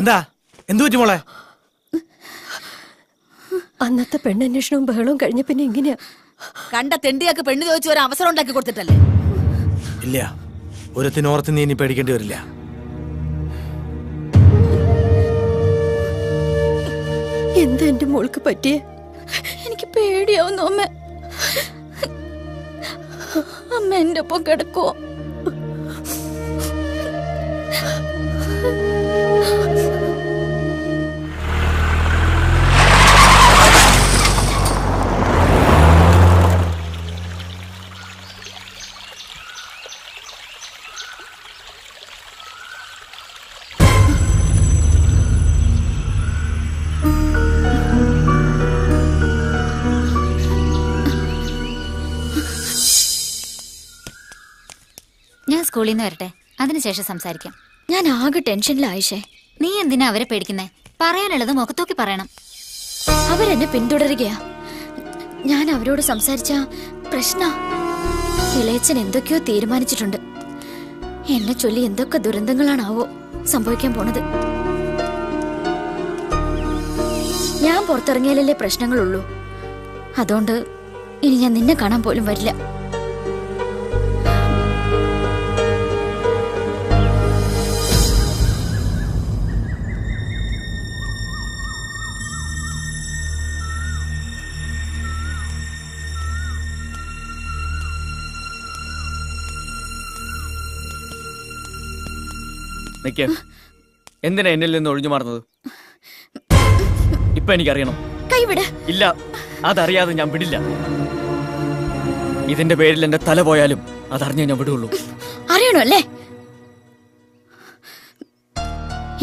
എന്താ എന്തു പറ്റി മോളെ? അന്നത്തെ പെണ്ണന്വേഷണവും ബഹളവും കഴിഞ്ഞ പിന്നെ ഇങ്ങനെയാ. കണ്ട തെണ്ടിയൊക്കെ പെണ്ണ് ചോദിച്ചു ഒരു അവസരം ഉണ്ടാക്കി കൊടുത്തിട്ടല്ലേ? ഇല്ല, ഒരുത്തിനോർത്ത് നീ ഇനി പേടിക്കേണ്ടി വരില്ല. എന്താ എന്റെ മോൾക്ക് പറ്റിയേ? എനിക്ക് പേടിയാവുന്നു അമ്മ. അമ്മ എന്റെ ഒപ്പം കിടക്കുവോ? ഞാൻ സ്കൂളിൽ നിന്ന് വരട്ടെ, അതിനുശേഷം സംസാരിക്കാം. ഞാൻ ആകെ ടെൻഷനിലായിഷേ. നീ എന്തിനാ അവരെ പേടിക്കുന്നേ? പറയാനുള്ളത് മുഖത്തോക്കി പറയണം. അവരെന്നെ പിന്തുടരുകയാ. ഞാൻ അവരോട് സംസാരിച്ച പ്രശ്ന. ഇളയച്ചൻ എന്തൊക്കെയോ തീരുമാനിച്ചിട്ടുണ്ട്. എന്നെ ചൊല്ലി എന്തൊക്കെ ദുരന്തങ്ങളാണാവോ സംഭവിക്കാൻ പോണത്. ഞാൻ പുറത്തിറങ്ങിയാലല്ലേ പ്രശ്നങ്ങളുള്ളൂ. അതുകൊണ്ട് ഇനി ഞാൻ നിന്നെ കാണാൻ പോലും വരില്ല. എന്തിനാ എന്നിൽ നിന്ന് ഒഴിഞ്ഞു മാറുന്നത്? ഇപ്പൊ എനിക്കറിയണം. കൈവിട്. ഇല്ല, അതറിയാതെ ഞാൻ വിടില്ല. ഇതിന്റെ പേരിൽ എന്റെ തല പോയാലും അതറിഞ്ഞേ ഞാൻ വിടുള്ളൂ. അറിയണോ അല്ലേ?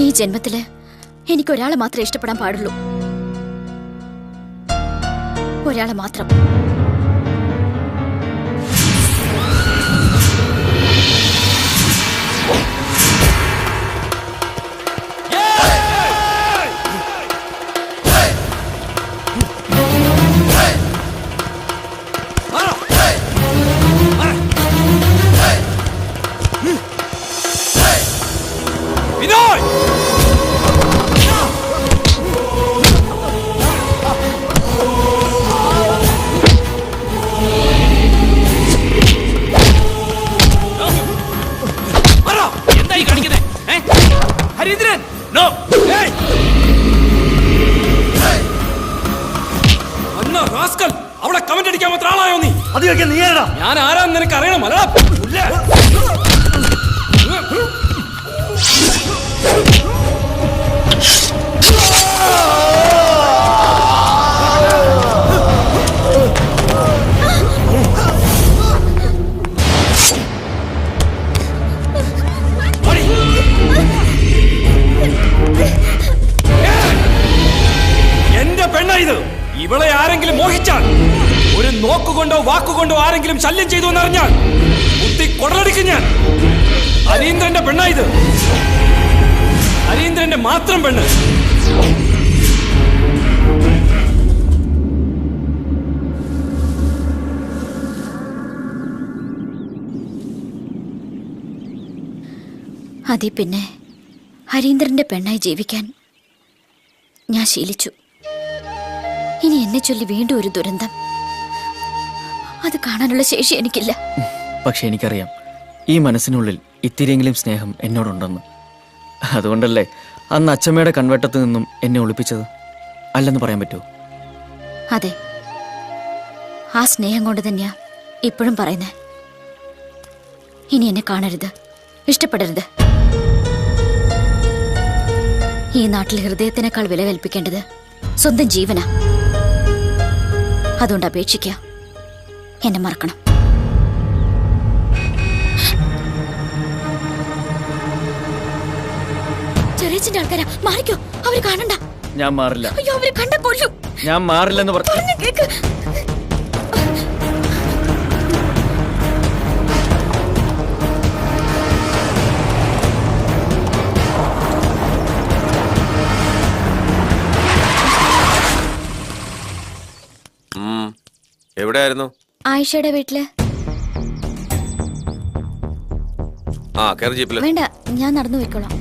ഈ ജന്മത്തില് എനിക്കൊരാളെ മാത്രമേ ഇഷ്ടപ്പെടാൻ പാടുള്ളൂ. ഒരാളെ മാത്രം. അവിടെ കമന്റ് അടിക്കാൻ മാത്രം ആളായോ നീ? ഞാൻ ആരാന്ന് നിനക്ക് അറിയണം. എന്റെ പെണ്ണായത്. ഇവളെ ആരെങ്കിലും മോഹിച്ചാൽ, ഒരു നോക്കുകൊണ്ടോ വാക്കുകൊണ്ടോ ആരെങ്കിലും ശല്യം ചെയ്തു എന്നറിഞ്ഞാൽ കുത്തി കൊടലടിക്കും ഞാൻ. അരീന്ദ്രന്റെ പെണ്ണായത്. അരീന്ദ്രന്റെ മാത്രം പെണ്ണ്. അതി പിന്നെ ഹരീന്ദ്രന്റെ പെണ്ണായി ജീവിക്കാൻ ഞാൻ ശീലിച്ചു. ഇനി എന്നെ ചൊല്ലി വീണ്ടും ഒരു ദുരന്തം. അത് കാണാനുള്ള ശേഷി എനിക്കില്ല. പക്ഷെ എനിക്കറിയാം, ഈ മനസ്സിനുള്ളിൽ ഇത്തിരിയെങ്കിലും സ്നേഹം എന്നോടുണ്ടെന്ന്. അതുകൊണ്ടല്ലേ അന്ന് അച്ഛമ്മയുടെ കൺവെട്ടത്ത് നിന്നും എന്നെ ഒളിപ്പിച്ചത്? അല്ലെന്ന് പറയാൻ പറ്റുമോ? അതെ, ആ സ്നേഹം കൊണ്ട് തന്നെയാ ഇപ്പോഴും പറയുന്നേ. ഇനി എന്നെ കാണരുത്, ഇഷ്ടപ്പെടരുത്. ഈ നാട്ടിൽ ഹൃദയത്തിനേക്കാൾ വില കൽപ്പിക്കേണ്ടത് സ്വന്തം ജീവനാ. അതുകൊണ്ട് അപേക്ഷിക്കുക, എന്നെ മറക്കണം. ചെറിയച്ഛന്റെ ആൾക്കാരാ, മാറിക്കോ. അവര് കാണണ്ട. ഞാൻ മാറില്ല. അയ്യോ, അവര് കണ്ട കൊല്ലും. ഞാൻ മാറില്ലെന്ന് പറഞ്ഞു കേക്ക്. എവിടെയായിരുന്നു? ആയിഷയുടെ വീട്ടില്. ആ, കേറി ജീപ്പില്. വേണ്ട, ഞാൻ നടന്നു പോയിക്കോളാം.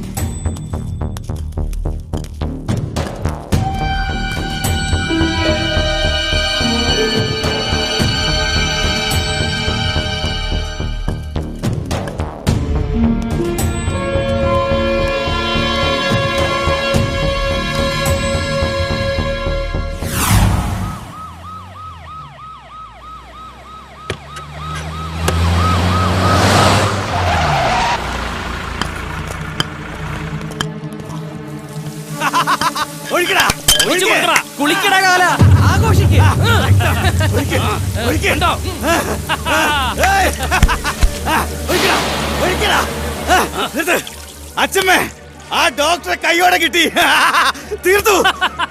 കണ്ടോ? അച്ഛമ്മേ, ആ ഡോക്ടറെ കൈയോടെ കിട്ടി. തീർത്തു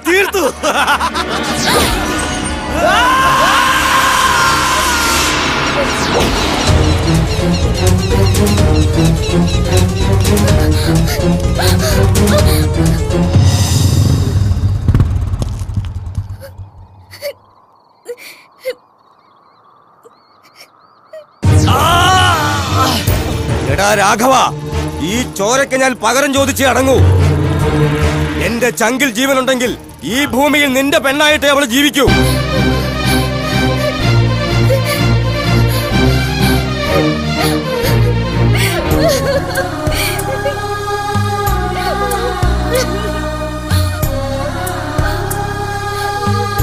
തീർത്തു. എടാ രാഘവ, ഈ ചോരയ്ക്ക് ഞാൻ പകരം ചോദിച്ച് അടങ്ങൂ. എന്റെ ചങ്കിൽ ജീവനുണ്ടെങ്കിൽ ഈ ഭൂമിയിൽ നിന്റെ പെണ്ണായിട്ടേ അവൾ ജീവിക്കൂ.